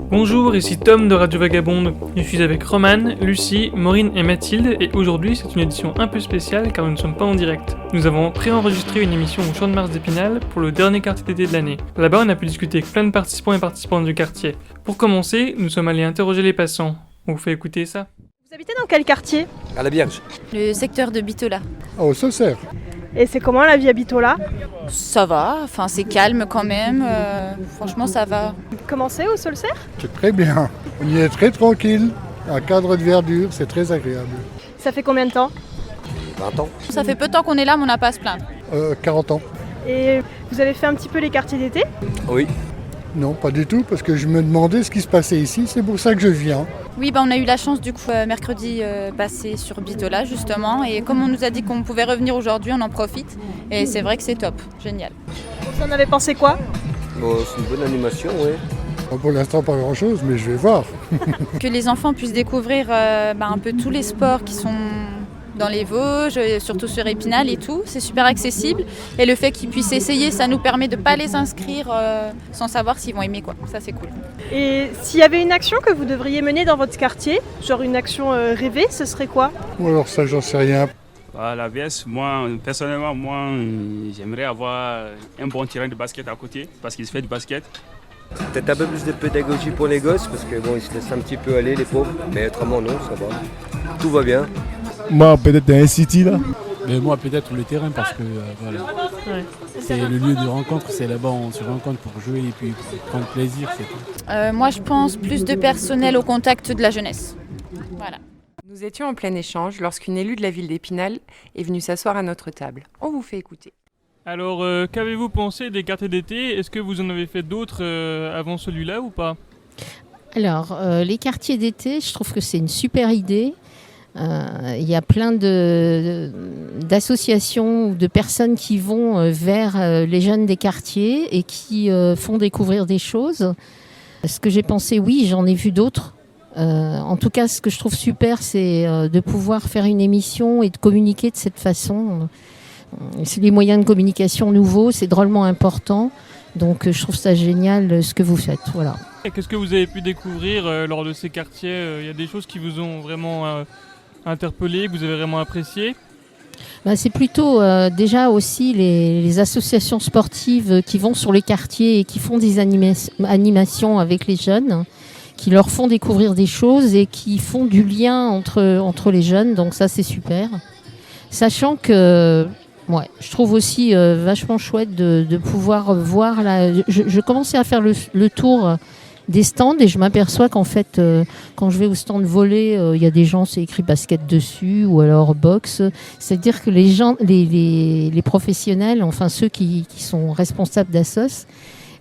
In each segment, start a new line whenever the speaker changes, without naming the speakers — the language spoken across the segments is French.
Bonjour, ici Tom de Radio Vagabonde. Je suis avec Romane, Lucie, Maureen et Mathilde et aujourd'hui c'est une édition un peu spéciale car nous ne sommes pas en direct. Nous avons préenregistré une émission au Champ de Mars d'Épinal pour le dernier quartier d'été de l'année. Là-bas on a pu discuter avec plein de participants et participantes du quartier. Pour commencer, nous sommes allés interroger les passants. On vous fait écouter ça.
Vous habitez dans quel quartier ?
À la Vierge.
Le secteur de Bitola.
Au Saucerre.
Et c'est comment la vie à Bitola ?
Ça va, enfin c'est calme quand même, franchement ça va.
Comment c'est au Saucerre ?
C'est très bien. On y est très tranquille. Un cadre de verdure, c'est très agréable.
Ça fait combien de temps ?
20 ans.
Ça fait peu de temps qu'on est là mais on n'a pas à se plaindre.
40 ans.
Et vous avez fait un petit peu les quartiers d'été ?
Oui.
Non, pas du tout, parce que je me demandais ce qui se passait ici. C'est pour ça que je viens.
Oui, on a eu la chance du coup mercredi passer sur Bitola justement et comme on nous a dit qu'on pouvait revenir aujourd'hui, on en profite et c'est vrai que c'est top, génial.
Vous en avez pensé quoi ?
Bon, c'est une bonne animation, oui.
Pour l'instant, pas grand-chose, mais je vais voir.
Que les enfants puissent découvrir un peu tous les sports qui sont dans les Vosges, surtout sur Épinal et tout, c'est super accessible et le fait qu'ils puissent essayer, ça nous permet de ne pas les inscrire sans savoir s'ils vont aimer quoi, ça c'est cool.
Et s'il y avait une action que vous devriez mener dans votre quartier, genre une action rêvée, ce serait quoi ?
Bon, alors ça, j'en sais rien.
À la VS, personnellement, j'aimerais avoir un bon terrain de basket à côté parce qu'ils font du basket.
Peut-être un peu plus de pédagogie pour les gosses parce que ils se laissent un petit peu aller les pauvres, mais autrement non, ça va. Tout va bien.
Moi peut-être dans un city là. Mais moi peut-être le terrain parce que voilà.
Ouais.
C'est le lieu de rencontre, c'est là-bas on se rencontre pour jouer et puis pour prendre plaisir, c'est tout.
Moi je pense plus de personnel au contact de la jeunesse. Voilà.
Nous étions en plein échange lorsqu'une élue de la ville d'Épinal est venue s'asseoir à notre table. On vous fait écouter.
Alors, qu'avez-vous pensé des quartiers d'été ? Est-ce que vous en avez fait d'autres avant celui-là ou pas ?
Alors, les quartiers d'été, je trouve que c'est une super idée. Il y a plein d'associations ou de personnes qui vont vers les jeunes des quartiers et qui font découvrir des choses. Ce que j'ai pensé, oui, j'en ai vu d'autres. En tout cas, ce que je trouve super, c'est de pouvoir faire une émission et de communiquer de cette façon. C'est des moyens de communication nouveaux, c'est drôlement important. Donc je trouve ça génial ce que vous faites. Voilà.
Et qu'est-ce que vous avez pu découvrir lors de ces quartiers ? Il y a des choses qui vous ont vraiment interpellé, que vous avez vraiment apprécié ? C'est plutôt déjà aussi les associations sportives qui vont sur les quartiers et qui font des animations avec les jeunes, qui leur font découvrir des choses et qui font du lien entre les jeunes. Donc ça, c'est super. Sachant que je trouve aussi vachement chouette de pouvoir voir. Je commençais à faire le tour des stands et je m'aperçois qu'en fait, quand je vais au stand volley, il y a des gens, c'est écrit basket dessus ou alors boxe. C'est-à-dire que les gens, les professionnels, enfin ceux qui sont responsables d'assos,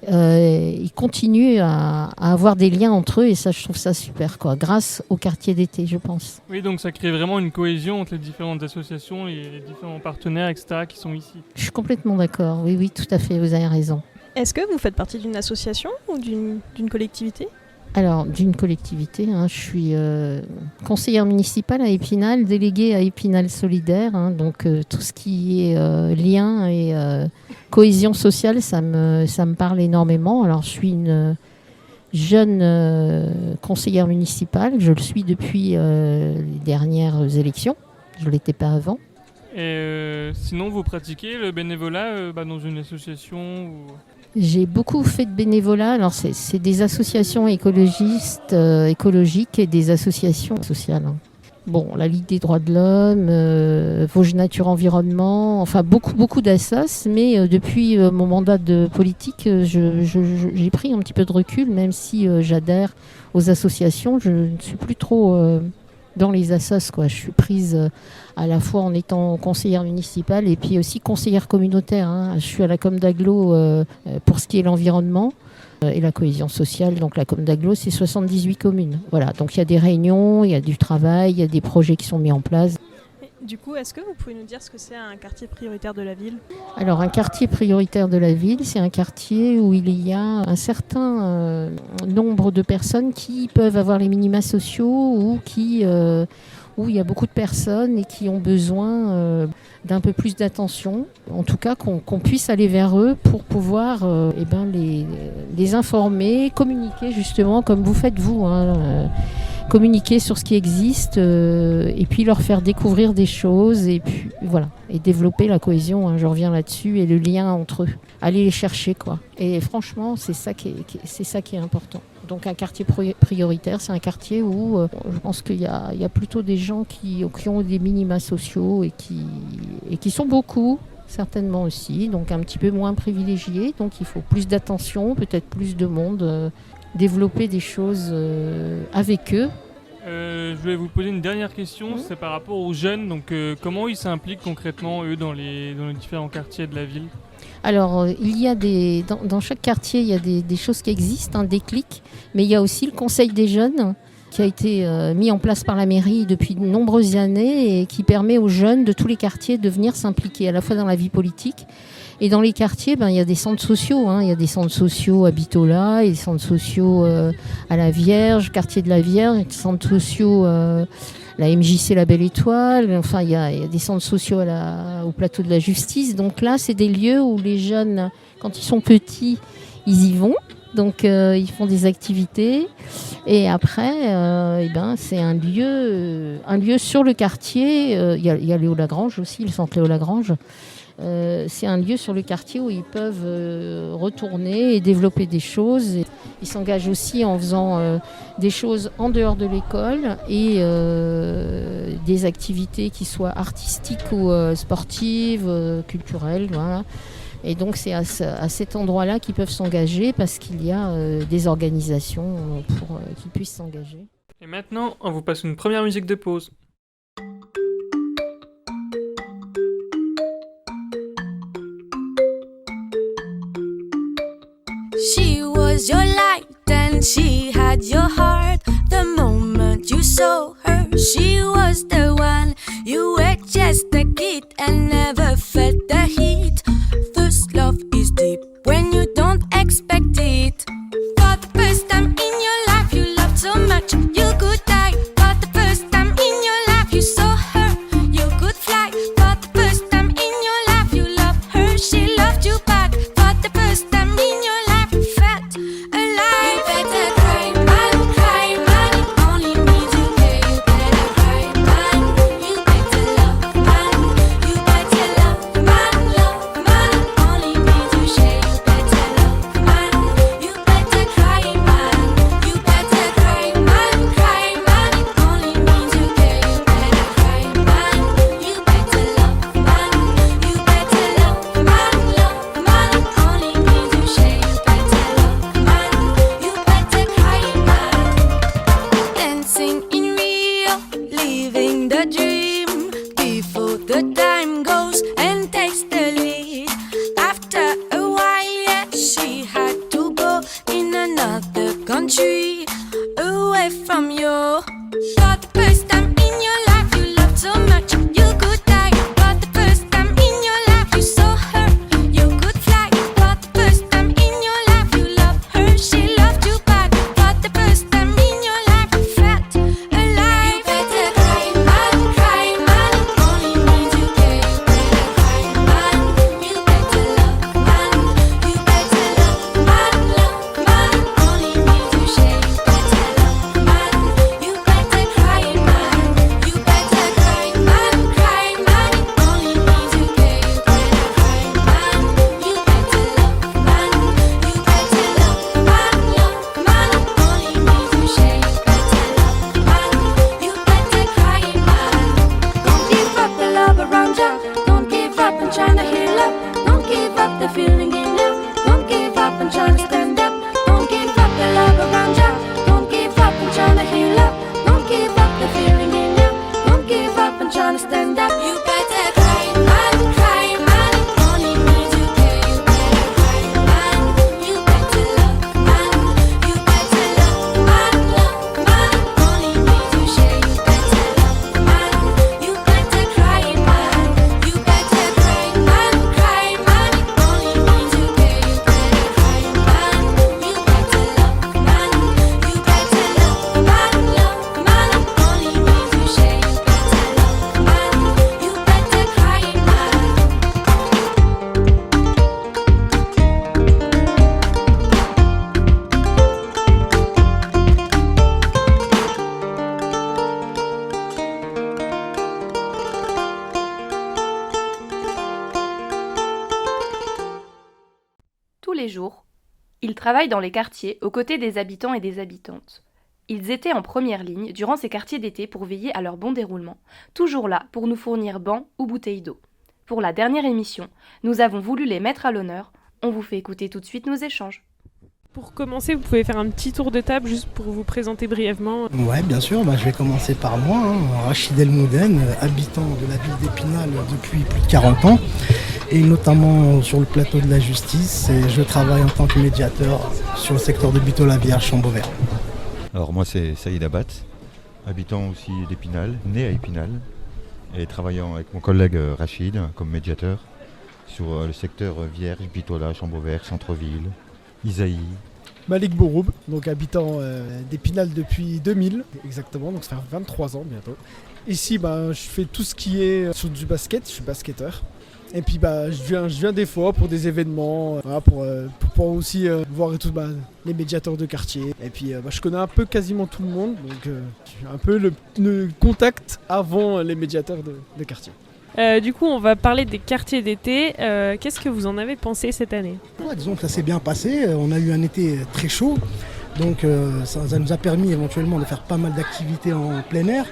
ils continuent à avoir des liens entre eux et ça, je trouve ça super, quoi, grâce au quartier d'été, je pense. Oui, donc ça crée vraiment une cohésion entre les différentes associations et les différents partenaires, etc., qui sont ici.
Je suis complètement d'accord, oui, tout à fait, vous avez raison.
Est-ce que vous faites partie d'une association ou d'une collectivité ?
Alors, d'une collectivité, je suis conseillère municipale à Épinal, déléguée à Épinal Solidaire, donc tout ce qui est lien et cohésion sociale, ça me parle énormément. Alors, je suis une jeune conseillère municipale, je le suis depuis les dernières élections, je ne l'étais pas avant.
Et sinon, vous pratiquez le bénévolat dans une association ou...
J'ai beaucoup fait de bénévolat. Alors c'est des associations écologistes, écologiques et des associations sociales. Bon, la Ligue des droits de l'homme, Vosges Nature Environnement, enfin beaucoup d'assos. Mais depuis mon mandat de politique, j'ai pris un petit peu de recul, même si j'adhère aux associations. Je ne suis plus trop dans les assos, quoi. Je suis prise à la fois en étant conseillère municipale et puis aussi conseillère communautaire. Je suis à la Com d'Aglo pour ce qui est l'environnement et la cohésion sociale. Donc la Com d'Aglo, c'est 78 communes. Voilà, donc il y a des réunions, il y a du travail, il y a des projets qui sont mis en place.
Du coup, est-ce que vous pouvez nous dire ce que c'est un quartier prioritaire de la ville ?
Alors, un quartier prioritaire de la ville, c'est un quartier où il y a un certain nombre de personnes qui peuvent avoir les minima sociaux ou où il y a beaucoup de personnes et qui ont besoin d'un peu plus d'attention. En tout cas, qu'on puisse aller vers eux pour pouvoir les informer, communiquer justement comme vous faites vous. Communiquer sur ce qui existe et puis leur faire découvrir des choses et puis voilà, et développer la cohésion, je reviens là-dessus, et le lien entre eux, aller les chercher quoi. Et franchement, c'est ça qui est important. Donc un quartier prioritaire, c'est un quartier où je pense qu'il y a plutôt des gens qui ont des minima sociaux et qui sont beaucoup, certainement aussi, donc un petit peu moins privilégiés, donc il faut plus d'attention, peut-être plus de monde, développer des choses avec eux.
Je voulais vous poser une dernière question, c'est par rapport aux jeunes, donc comment ils s'impliquent concrètement eux dans les différents quartiers de la ville ?
Alors, il y a dans chaque quartier, il y a des choses qui existent, des clics, mais il y a aussi le conseil des jeunes qui a été mis en place par la mairie depuis de nombreuses années et qui permet aux jeunes de tous les quartiers de venir s'impliquer à la fois dans la vie politique et dans les quartiers. Il y a des centres sociaux, il y a des centres sociaux à Bitola, et des centres sociaux à la Vierge, quartier de la Vierge, des centres sociaux la MJC La Belle Étoile, enfin il y a des centres sociaux au plateau de la Justice. Donc là, c'est des lieux où les jeunes, quand ils sont petits, ils y vont. Donc ils font des activités et après c'est un lieu sur le quartier. Il y a Léo Lagrange aussi, le centre Léo Lagrange. C'est un lieu sur le quartier où ils peuvent retourner et développer des choses. Et ils s'engagent aussi en faisant des choses en dehors de l'école et des activités qui soient artistiques ou sportives, culturelles. Voilà. Et donc c'est à cet endroit-là qu'ils peuvent s'engager parce qu'il y a des organisations pour qu'ils puissent s'engager.
Et maintenant, on vous passe une première musique de pause.
She was your light and she had your heart. The moment you saw her, she was the one. You were just a kid and never felt the heat. First love is deep when you don't expect it. For the first time in your life you loved so much you could die. For the first time in your life you saw her, you could fly. For the first time in your life you loved her, she loved you back. For the first time in your life you felt alive. You better cry, man, it only means you care. You better cry, man, you better love, man, you better love, man, it only means you share. You better love, man, you better cry, man, you better cry, man, it only means you care. You better cry, man, you better love, man, you better love, man, it only means you share. You better love, man, you better cry, man. Dancing in Rio, living the dream before the time goes and takes the lead. After a while, yeah, she had to go in another country, away from you. For the first time in your life, you loved so much you could die. For the first time in your life, you saw her, you could fly. For the first time in your life, you loved her, she loved you back. For the first time in your life, you felt alive. You better cry, man, it only means you care. You better cry, man, you better love, man, you better love, man, it only means you share. You better love, man, you better
les jours, ils travaillent dans les quartiers aux côtés des habitants et des habitantes. Ils étaient en première ligne durant ces quartiers d'été pour veiller à leur bon déroulement, toujours là pour nous fournir bancs ou bouteilles d'eau. Pour la dernière émission, nous avons voulu les mettre à l'honneur. On vous fait écouter tout de suite nos échanges.
Pour commencer, vous pouvez faire un petit tour de table juste pour vous présenter brièvement.
Ouais, bien sûr, je vais commencer par moi, Rachid El Mouden, habitant de la ville d'Épinal depuis plus de 40 ans, et notamment sur le plateau de la justice. Et je travaille en tant que médiateur sur le secteur de Bitola-Vierge, Chambauvert.
Alors moi c'est Saïd Abat, habitant aussi d'Épinal, né à Épinal, et travaillant avec mon collègue Rachid comme médiateur sur le secteur Vierge, Bitola, Chambauvert, Centre-Ville, Isaïe.
Malik Bouroub, donc habitant d'Épinal depuis 2000 exactement, donc ça fait 23 ans bientôt. Ici je fais tout ce qui est sur du basket, je suis basketteur. Et puis je viens des fois pour des événements, pour aussi voir et tout, les médiateurs de quartier. Et puis je connais un peu quasiment tout le monde, donc je suis un peu le contact avant les médiateurs de quartier.
Du coup, on va parler des quartiers d'été. Qu'est-ce que vous en avez pensé cette année ?
Disons que ça s'est bien passé. On a eu un été très chaud, donc ça nous a permis éventuellement de faire pas mal d'activités en plein air.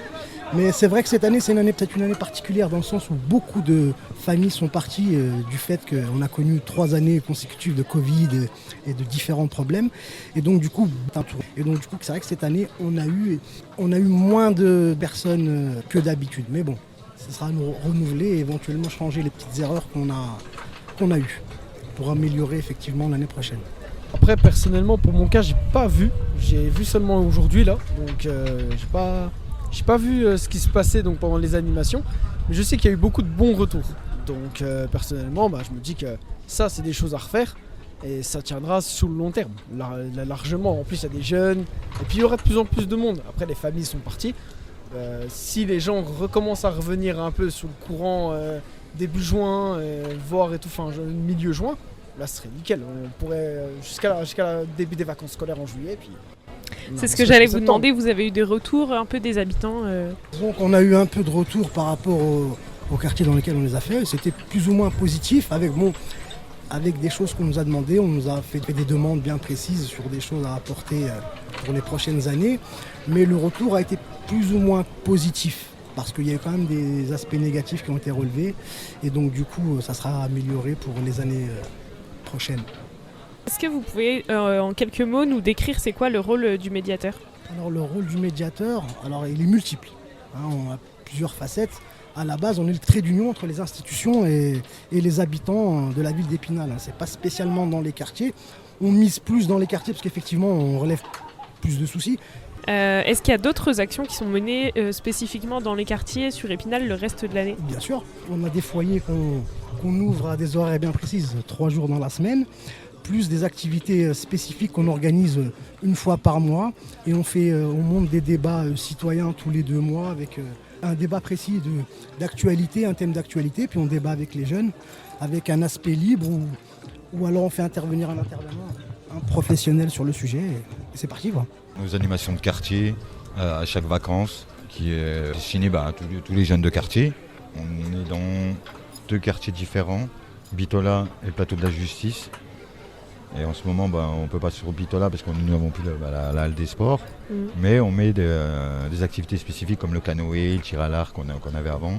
Mais c'est vrai que cette année, c'est peut-être une année particulière dans le sens où beaucoup de familles sont parties du fait qu'on a connu 3 années consécutives de Covid et de différents problèmes. Et donc du coup, c'est vrai que cette année, on a eu moins de personnes que d'habitude. Mais bon, ça sera à nous renouveler et éventuellement changer les petites erreurs qu'on a eues pour améliorer effectivement l'année prochaine.
Après, personnellement, pour mon cas, j'ai vu seulement aujourd'hui là, donc j'ai pas vu ce qui se passait donc, pendant les animations, mais je sais qu'il y a eu beaucoup de bons retours. Donc personnellement, je me dis que ça, c'est des choses à refaire et ça tiendra sur le long terme, largement. En plus, il y a des jeunes et puis il y aura de plus en plus de monde. Après, les familles sont parties. Si les gens recommencent à revenir un peu sur le courant début juin, voire et tout, milieu juin, là, ce serait nickel. On pourrait jusqu'à le début des vacances scolaires en juillet. Puis
c'est ce que j'allais vous demander, vous avez eu des retours un peu des habitants
Donc on a eu un peu de retours par rapport au quartier dans lequel on les a fait. C'était plus ou moins positif avec des choses qu'on nous a demandées. On nous a fait des demandes bien précises sur des choses à apporter pour les prochaines années. Mais le retour a été plus ou moins positif parce qu'il y a eu quand même des aspects négatifs qui ont été relevés. Et donc du coup, ça sera amélioré pour les années prochaines.
Est-ce que vous pouvez, en quelques mots, nous décrire c'est quoi le rôle du médiateur ?
Alors le rôle du médiateur, il est multiple. On a plusieurs facettes. À la base, on est le trait d'union entre les institutions et les habitants de la ville d'Épinal. C'est pas spécialement dans les quartiers. On mise plus dans les quartiers parce qu'effectivement, on relève plus de soucis.
Est-ce qu'il y a d'autres actions qui sont menées spécifiquement dans les quartiers sur Épinal le reste de l'année ?
Bien sûr. On a des foyers qu'on ouvre à des horaires bien précises, 3 jours dans la semaine. Plus des activités spécifiques qu'on organise une fois par mois. Et on monte des débats citoyens tous les 2 mois avec un débat précis d'actualité, un thème d'actualité. Puis on débat avec les jeunes, avec un aspect libre ou alors on fait intervenir un intervenant, un professionnel sur le sujet. Et c'est parti, quoi.
Nos animations de quartier à chaque vacances qui est destinée à tous les jeunes de quartier. On est dans 2 quartiers différents, Bitola et le plateau de la justice. Et en ce moment, on ne peut pas sur Bitola parce que nous n'avons plus la halle des sports. Mais on met des activités spécifiques comme le canoë, le tir à l'arc qu'on avait avant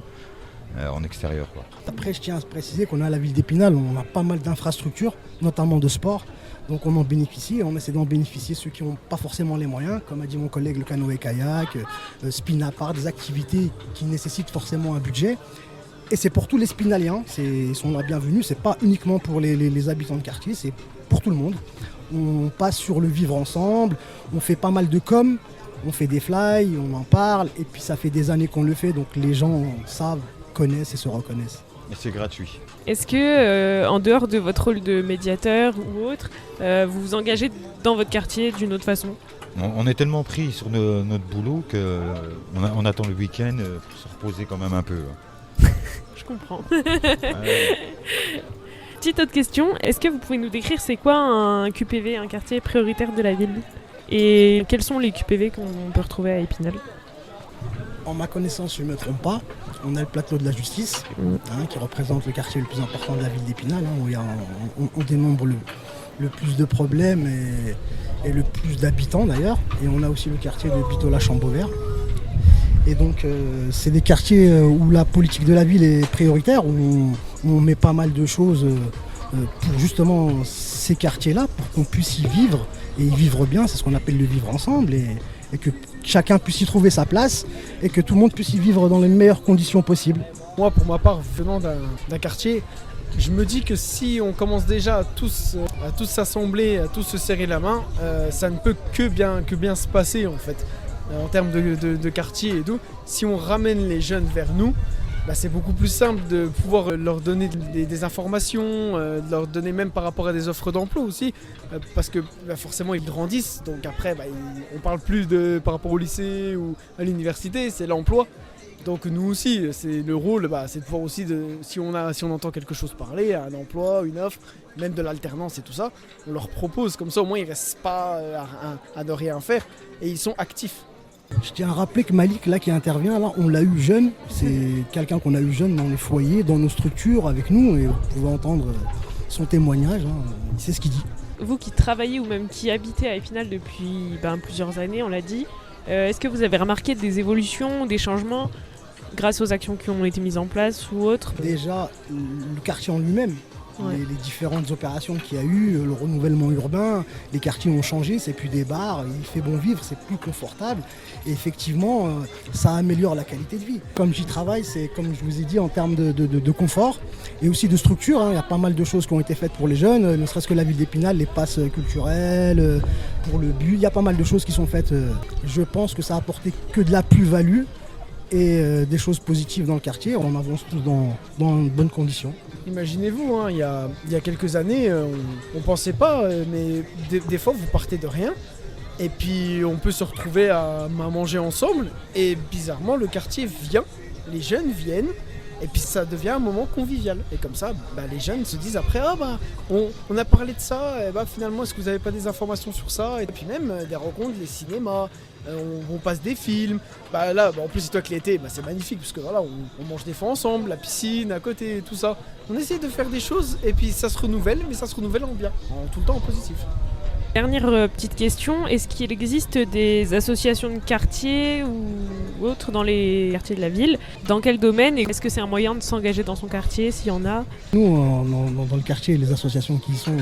en extérieur. Quoi.
Après, je tiens à préciser qu'on a à la ville d'Épinal, on a pas mal d'infrastructures, notamment de sport. Donc on en bénéficie et on essaie d'en bénéficier ceux qui n'ont pas forcément les moyens. Comme a dit mon collègue, le canoë-kayak, spin-à-part, des activités qui nécessitent forcément un budget. Et c'est pour tous les spinaliens, ils sont la bienvenue, c'est pas uniquement pour les habitants de quartier, c'est pour tout le monde. On passe sur le vivre ensemble, on fait pas mal de com, on fait des fly, on en parle, et puis ça fait des années qu'on le fait, donc les gens savent, connaissent et se reconnaissent.
Et c'est gratuit.
Est-ce que, en dehors de votre rôle de médiateur ou autre, vous vous engagez dans votre quartier d'une autre façon ?
On est tellement pris sur notre boulot qu'on attend le week-end pour se reposer quand même un peu.
Je comprends. Petite autre question, est-ce que vous pouvez nous décrire c'est quoi un QPV, un quartier prioritaire de la ville ? Et quels sont les QPV qu'on peut retrouver à Épinal ?
En ma connaissance, je ne me trompe pas, on a le plateau de la justice qui représente le quartier le plus important de la ville d'Épinal. Où on dénombre le plus de problèmes et le plus d'habitants d'ailleurs. Et on a aussi le quartier de Bitola-Chambauvert. Et donc c'est des quartiers où la politique de la ville est prioritaire, où on met pas mal de choses pour justement ces quartiers-là, pour qu'on puisse y vivre et y vivre bien. C'est ce qu'on appelle le vivre ensemble et que chacun puisse y trouver sa place et que tout le monde puisse y vivre dans les meilleures conditions possibles.
Moi, pour ma part, venant d'un quartier, je me dis que si on commence déjà à tous s'assembler, à tous se serrer la main, ça ne peut que bien se passer en fait. En termes de quartier et tout, si on ramène les jeunes vers nous, c'est beaucoup plus simple de pouvoir leur donner des informations, de leur donner même par rapport à des offres d'emploi aussi, parce que forcément ils grandissent, donc après on parle plus par rapport au lycée ou à l'université, c'est l'emploi. Donc nous aussi, c'est le rôle, c'est de pouvoir aussi, si on entend quelque chose parler, un emploi, une offre, même de l'alternance et tout ça, on leur propose, comme ça au moins ils ne restent pas à ne rien faire et ils sont actifs.
Je tiens à rappeler que Malik, là qui intervient, là, on l'a eu jeune. C'est quelqu'un qu'on a eu jeune dans les foyers, dans nos structures avec nous, et vous pouvez entendre son témoignage. Il sait ce qu'il dit.
Vous qui travaillez ou même qui habitez à Épinal depuis plusieurs années, on l'a dit, est-ce que vous avez remarqué des évolutions, des changements grâce aux actions qui ont été mises en place ou autres?
Déjà, le quartier en lui-même.
Ouais.
Les différentes opérations qu'il y a eu, le renouvellement urbain, les quartiers ont changé, c'est plus des bars, il fait bon vivre, c'est plus confortable et effectivement ça améliore la qualité de vie. Comme j'y travaille, c'est comme je vous ai dit en termes de confort et aussi de structure, il y a pas mal de choses qui ont été faites pour les jeunes, ne serait-ce que la ville d'Épinal, les passes culturelles, pour le but, il y a pas mal de choses qui sont faites. Je pense que ça a apporté que de la plus-value et des choses positives dans le quartier, on avance tous dans de bonnes conditions.
Imaginez-vous, il y a quelques années, on pensait pas, mais des fois vous partez de rien, et puis on peut se retrouver à manger ensemble, et bizarrement le quartier vient, les jeunes viennent, et puis ça devient un moment convivial. Et comme ça, les jeunes se disent après, on a parlé de ça, et finalement est-ce que vous n'avez pas des informations sur ça? Et puis même des rencontres, les cinémas, on passe des films. En plus c'est toi qui l'été, c'est magnifique parce que voilà, on mange des fois ensemble, la piscine à côté, tout ça. On essaie de faire des choses et puis ça se renouvelle, mais ça se renouvelle en bien, tout le temps en positif.
Dernière petite question, est-ce qu'il existe des associations de quartier ou autres dans les quartiers de la ville? Dans quel domaine? Et est-ce que c'est un moyen de s'engager dans son quartier s'il y en a?
Nous, dans le quartier, les associations qui y sont,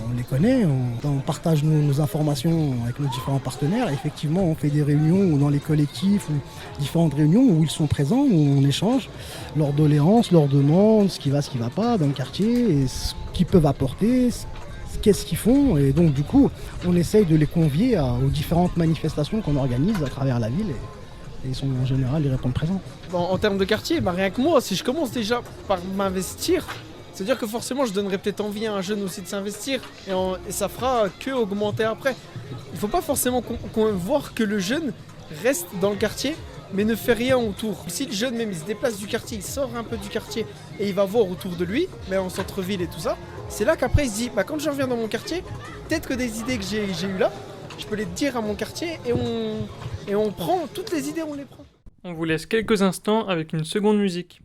on les connaît, on partage nos informations avec nos différents partenaires. Effectivement, on fait des réunions dans les collectifs ou différentes réunions où ils sont présents, où on échange leurs doléances, leurs demandes, ce qui va pas dans le quartier, et ce qu'ils peuvent apporter, qu'est-ce qu'ils font, et donc du coup on essaye de les convier aux différentes manifestations qu'on organise à travers la ville et ils sont en général, ils répondent présents.
En termes de quartier, rien que moi, si je commence déjà par m'investir, c'est-à-dire que forcément je donnerai peut-être envie à un jeune aussi de s'investir et ça fera que augmenter après. Il ne faut pas forcément voir que le jeune reste dans le quartier mais ne fait rien autour. Si le jeune même il se déplace du quartier, il sort un peu du quartier et il va voir autour de lui, mais en centre-ville et tout ça, c'est là qu'après il se dit quand je reviens dans mon quartier, peut-être que des idées que j'ai eues là, je peux les dire à mon quartier et on prend toutes les idées, on les prend.
On vous laisse quelques instants avec une seconde musique.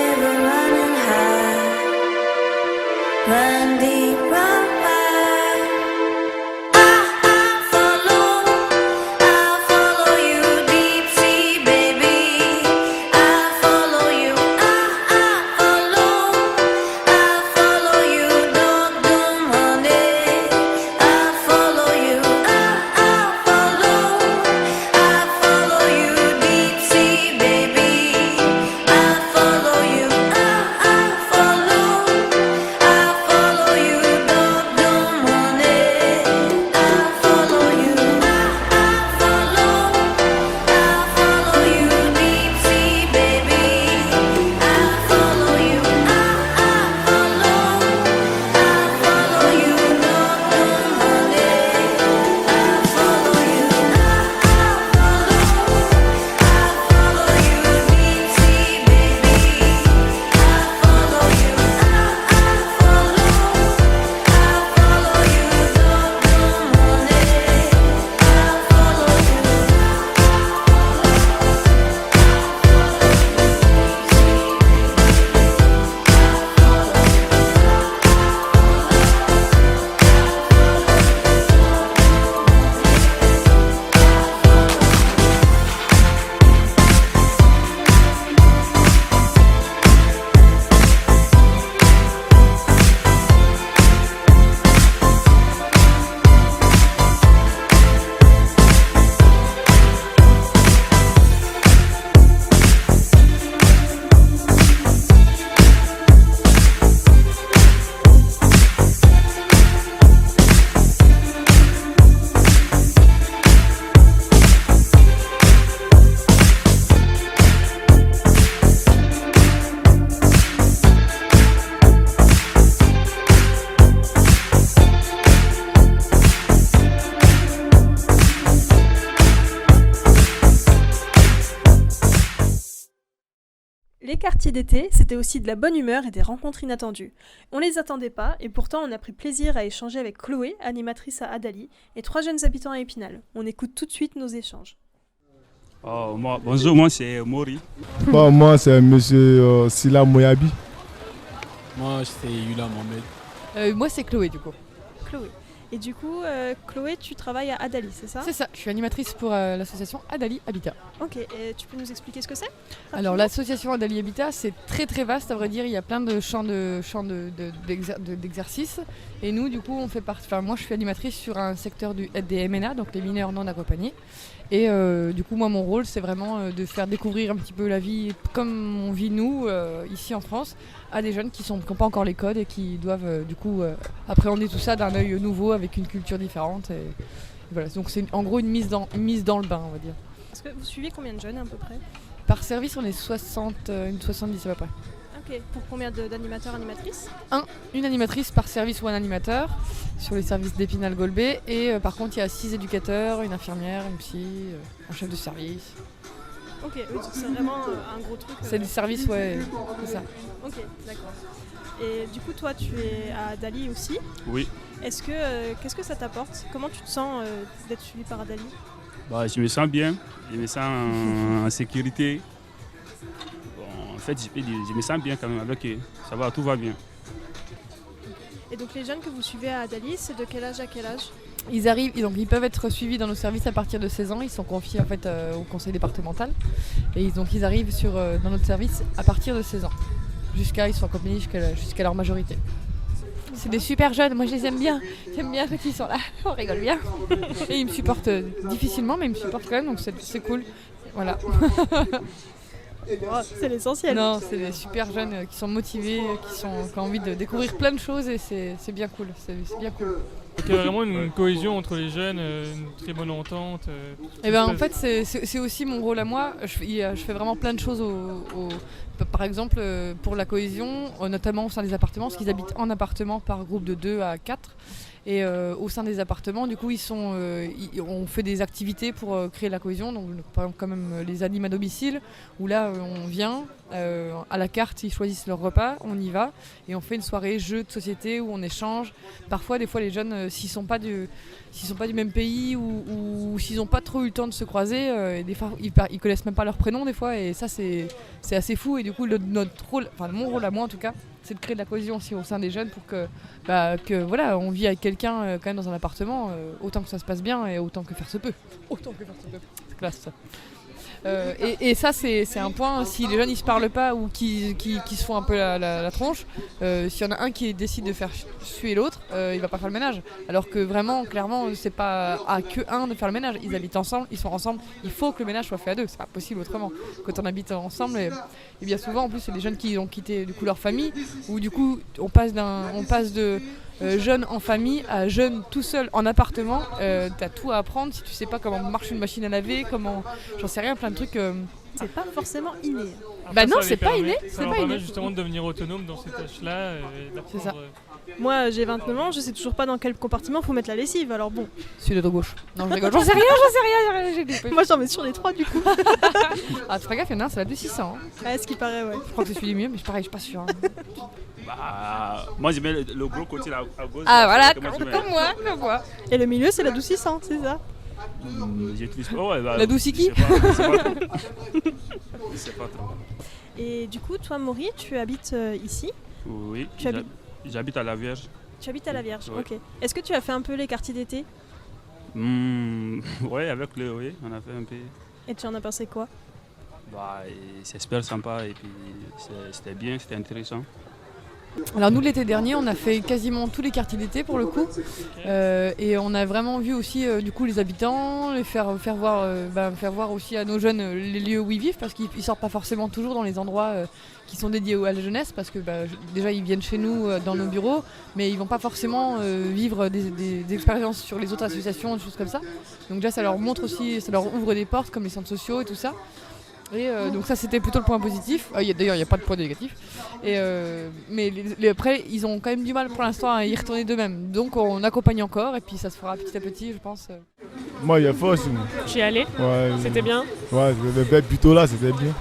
river running high. Run deep, run wide. I'll follow you deep sea, baby. I'll follow you. I'll follow you. Don't honey. I'll follow you. I'll follow you deep sea, baby. I'll follow you. I'll follow you. Don't honey. I'll follow you. I'll follow you deep sea, baby. I'll follow you. I'll follow you. Don't honey. I'll follow you. Follow you deep sea, baby. I'll follow you. I'll follow you. Don't honey. I'll follow you.
Les quartiers d'été, c'était aussi de la bonne humeur et des rencontres inattendues. On les attendait pas et pourtant on a pris plaisir à échanger avec Chloé, animatrice à Adali, et 3 jeunes habitants à Épinal. On écoute tout de suite nos échanges.
Bonjour, moi c'est Mori.
Moi c'est monsieur Sila Moyabi.
Moi c'est Yula Mohamed.
Moi c'est Chloé du coup.
Chloé. Et du coup, Chloé, tu travailles à Adali, c'est ça?
C'est ça, je suis animatrice pour l'association Adali Habitat.
Ok, et tu peux nous expliquer ce que c'est?
Alors l'association Adali Habitat, c'est très très vaste, à vrai dire, il y a plein de champs d'exercice. Et nous, du coup, on fait partie. Enfin, moi, je suis animatrice sur un secteur des MNA, donc les mineurs non accompagnés. Et du coup, moi, mon rôle, c'est vraiment de faire découvrir un petit peu la vie comme on vit nous, ici en France, à des jeunes qui n'ont pas encore les codes et qui doivent du coup appréhender tout ça d'un œil nouveau avec une culture différente. Et voilà. Donc c'est en gros une mise dans le bain, on va dire.
Est-ce que vous suivez combien de jeunes à peu près?
Par service, on est 70 à peu près.
Ok, pour combien d'animateurs, animatrices?
Une animatrice par service ou un animateur sur les services d'Épinal-Golbet. Et par contre, il y a 6 éducateurs, une infirmière, une psy, un chef de service.
Ok, oui, c'est vraiment un gros truc.
C'est du service, ouais, c'est ça.
Ok, d'accord. Et du coup, toi, tu es à Adali aussi.
Oui.
Qu'est-ce que ça t'apporte? Comment tu te sens d'être suivi par Adali?
Je me sens bien, je me sens en sécurité. Bon, en fait, je me sens bien quand même avec eux. Ça va, tout va bien.
Et donc les jeunes que vous suivez à Adali, c'est de quel âge à quel âge?
Ils arrivent, donc ils peuvent être suivis dans nos services à partir de 16 ans. Ils sont confiés en fait au conseil départemental. Et donc ils arrivent dans notre service à partir de 16 ans. Ils sont accompagnés jusqu'à leur majorité. C'est des super jeunes, moi je les aime bien. J'aime bien quand ils sont là, on rigole bien. Et ils me supportent difficilement, mais ils me supportent quand même, donc c'est cool. Voilà.
C'est l'essentiel.
Non, c'est des super jeunes qui sont motivés, qui ont envie de découvrir plein de choses et c'est bien cool. C'est bien cool.
Donc il y a vraiment une cohésion entre les jeunes, une très bonne entente.
En fait, c'est aussi mon rôle à moi. Je fais vraiment plein de choses par exemple, pour la cohésion, notamment au sein des appartements, parce qu'ils habitent en appartement par groupe de 2 à 4. Et au sein des appartements, du coup, on fait des activités pour créer la cohésion. Donc, par exemple, quand même les animes à domicile, où là, on vient, à la carte, ils choisissent leur repas, on y va, et on fait une soirée jeu de société où on échange. Parfois, des fois, les jeunes s'ils sont pas du même pays ou s'ils n'ont pas trop eu le temps de se croiser. Et des fois, ils connaissent même pas leur prénom des fois, et ça c'est assez fou. Et du coup, notre rôle, enfin mon rôle à moi en tout cas, c'est de créer de la cohésion aussi au sein des jeunes pour que voilà, on vit avec quelqu'un quand même dans un appartement, autant que ça se passe bien et autant que faire se peut. C'est classe ça. Et ça c'est un point, si les jeunes ils se parlent pas ou qui se font un peu la tronche, s'il y en a un qui décide de faire suer l'autre, il va pas faire le ménage, alors que vraiment clairement c'est pas à que un de faire le ménage. Ils habitent ensemble, ils sont ensemble, il faut que le ménage soit fait à deux, c'est pas possible autrement quand on habite ensemble. Et bien souvent en plus c'est des jeunes qui ont quitté du coup leur famille, ou du coup on passe de jeune en famille à jeune tout seul en appartement. T'as tout à apprendre si tu sais pas comment marche une machine à laver, comment, j'en sais rien, plein de trucs.
C'est pas forcément inné.
Après,
non, c'est pas inné.
Ça leur permet justement de devenir autonome dans ces tâches-là.
C'est ça.
Moi j'ai 29 ans, je sais toujours pas dans quel compartiment faut mettre la lessive, alors bon.
Celui de gauche. Non, je rigole, j'en sais rien.
Moi j'en mets sur les 3 du coup.
Ah, tu fais gaffe, il y en a un, c'est la 2600.
Ouais, ce qui paraît, ouais.
Je crois que c'est celui du mieux, mais pareil, je suis pas sûre.
Moi, je mets le gros côté là, à gauche.
Ah voilà, comme moi.
Et le milieu, c'est la 2600, c'est ça?
J'utilise pas.
La Douciki.
Je sais pas trop.
Et du coup, toi, Maury, tu habites ici?
Oui, j'habite à la Vierge.
Tu habites à la Vierge,
ouais.
Ok. Est-ce que tu as fait un peu les quartiers d'été?
Oui, on a fait un peu.
Et tu en as pensé quoi?
C'est super sympa et puis c'était bien, c'était intéressant.
Alors nous l'été dernier on a fait quasiment tous les quartiers d'été pour le coup, et on a vraiment vu aussi du coup les habitants, les faire voir aussi à nos jeunes les lieux où ils vivent, parce qu'ils sortent pas forcément toujours dans les endroits qui sont dédiés à la jeunesse, parce que déjà ils viennent chez nous dans nos bureaux, mais ils vont pas forcément vivre des expériences sur les autres associations, des choses comme ça. Donc déjà ça leur montre aussi, ça leur ouvre des portes comme les centres sociaux et tout ça. Et donc ça c'était plutôt le point positif. D'ailleurs il n'y a pas de point négatif. Mais après ils ont quand même du mal pour l'instant à y retourner d'eux-mêmes. Donc on accompagne encore et puis ça se fera petit à petit je pense.
Moi il y a fois aussi.
J'y es allé.
Ouais,
c'était bien.
Ouais, je vais plutôt là, c'était bien.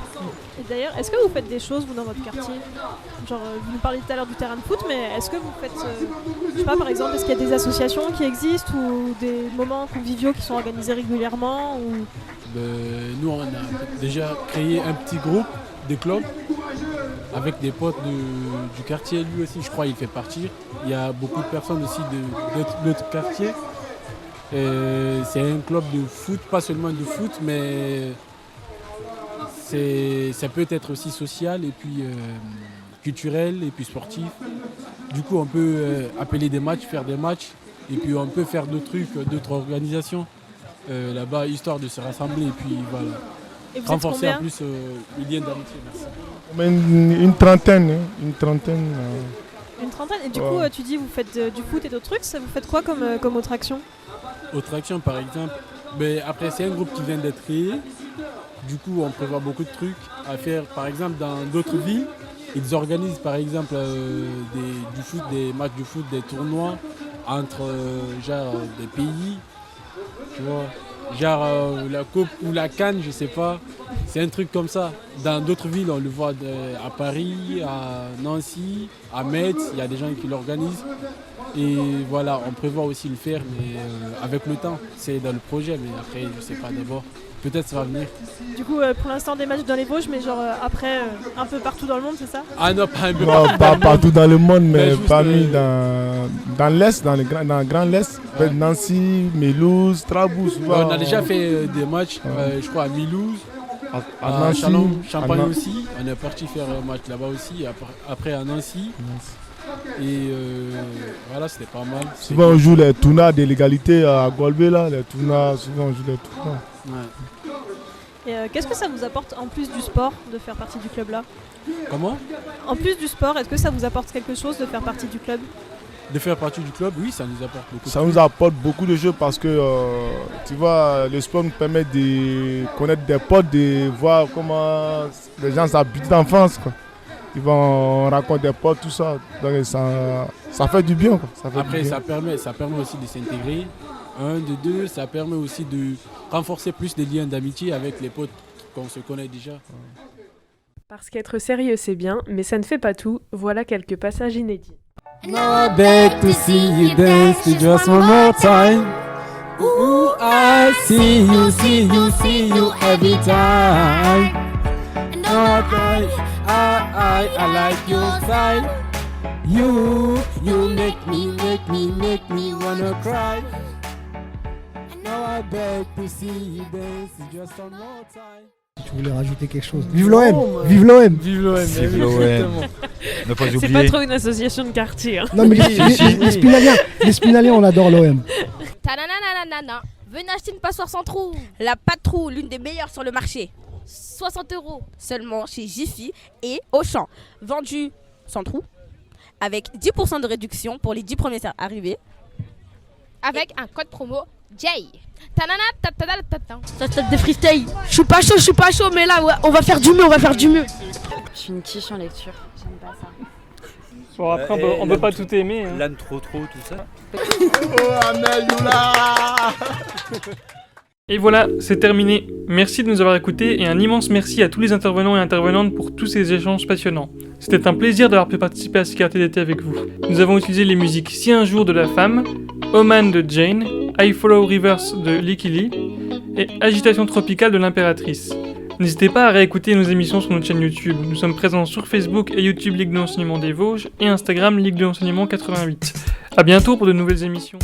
Et d'ailleurs, est-ce que vous faites des choses vous dans votre quartier? Genre vous nous parliez tout à l'heure du terrain de foot, mais est-ce que vous faites, je sais pas par exemple, est-ce qu'il y a des associations qui existent ou des moments conviviaux qui sont organisés régulièrement ou...
Nous, on a déjà créé un petit groupe, des clubs, avec des potes du quartier. Lui aussi, je crois, il fait partie. Il y a beaucoup de personnes aussi de notre quartier. C'est un club de foot, pas seulement de foot, mais ça peut être aussi social et puis culturel et puis sportif. Du coup, on peut appeler des matchs, faire des matchs, et puis on peut faire d'autres trucs, d'autres organisations. Là-bas, histoire de se rassembler et puis voilà.
Et vous
renforcer
êtes
en plus les liens d'amitié.
Merci. Une trentaine.
Une trentaine. Et du coup, tu dis vous faites du foot et d'autres trucs. Vous faites quoi comme autre action?
Autre action, par exemple. Après, c'est un groupe qui vient d'être créé. Du coup, on prévoit beaucoup de trucs à faire. Par exemple, dans d'autres villes, ils organisent par exemple des matchs de foot, des tournois entre des pays. Tu vois, la Coupe ou la Cannes, je sais pas. C'est un truc comme ça. Dans d'autres villes, on le voit à Paris, à Nancy, à Metz, il y a des gens qui l'organisent. Et voilà, on prévoit aussi le faire, mais avec le temps. C'est dans le projet, mais après, je sais pas d'abord. Peut-être ça va venir.
Du coup, pour l'instant, des matchs dans les Vosges, mais genre après, un peu partout dans le monde, c'est ça?
Ah non, pas un peu
pas partout dans le monde, mais parmi dans l'Est, dans le Grand L'Est. Nancy, Mulhouse, Strasbourg.
On a déjà fait des matchs, je crois, à Mulhouse, à Nancy, Champagne aussi. On est parti faire un match là-bas aussi, après à Nancy. Et voilà, c'était pas mal.
Souvent on joue les tournois de l'égalité à Golbet, là, souvent on joue les tournois.
Ouais. Et qu'est-ce que ça vous apporte en plus du sport de faire partie du club là?
Comment?
En plus du sport, est-ce que ça vous apporte quelque chose de faire partie du club?
De faire partie du club, oui, ça nous apporte beaucoup.
Ça nous apporte beaucoup de choses parce que tu vois, le sport nous permet de connaître des potes, de voir comment les gens s'habitent en France, quoi. Ils vont raconter des potes, tout ça. Donc ça fait du bien, quoi.
Après, ça permet aussi de s'intégrer. De deux, ça permet aussi de renforcer plus des liens d'amitié avec les potes qu'on se connaît déjà.
Parce qu'être sérieux c'est bien, mais ça ne fait pas tout. Voilà quelques passages inédits.
Now I beg to see you dance just one more time. Ooh, I see you every time. Now I like your style. You make me wanna cry. Now I beg to see you dance just one more time.
Tu voulais rajouter quelque chose? Vive l'OM! Vive l'OM!
Vive l'OM!
Vive l'OM! Ne pas oublier.
C'est pas trop une association de quartier. Hein.
Non mais les Spinaliens, on adore l'OM.
Tananananana. Venez acheter une passoire sans trou. La pas de trou, l'une des meilleures sur le marché. 60 € seulement chez Jiffy et Auchan. Vendu sans trou, avec 10% de réduction pour les 10 premiers arrivés. Avec un code promo Jay. Ça se tape des freestyle. Je suis pas chaud, mais là, ouais, on va faire du mieux,
Je suis une quiche en lecture, j'aime pas ça.
Bon, après, on peut pas tout aimer. Hein.
L'âne trop, tout ça.
Et voilà, c'est terminé. Merci de nous avoir écoutés et un immense merci à tous les intervenants et intervenantes pour tous ces échanges passionnants. C'était un plaisir d'avoir pu participer à ce quartier d'été avec vous. Nous avons utilisé les musiques Si un jour de La Femme, Oman de Jane, I Follow Rivers de Licky Lee et Agitation tropicale de l'Impératrice. N'hésitez pas à réécouter nos émissions sur notre chaîne YouTube. Nous sommes présents sur Facebook et YouTube Ligue de l'Enseignement des Vosges et Instagram Ligue de l'Enseignement 88. A bientôt pour de nouvelles émissions.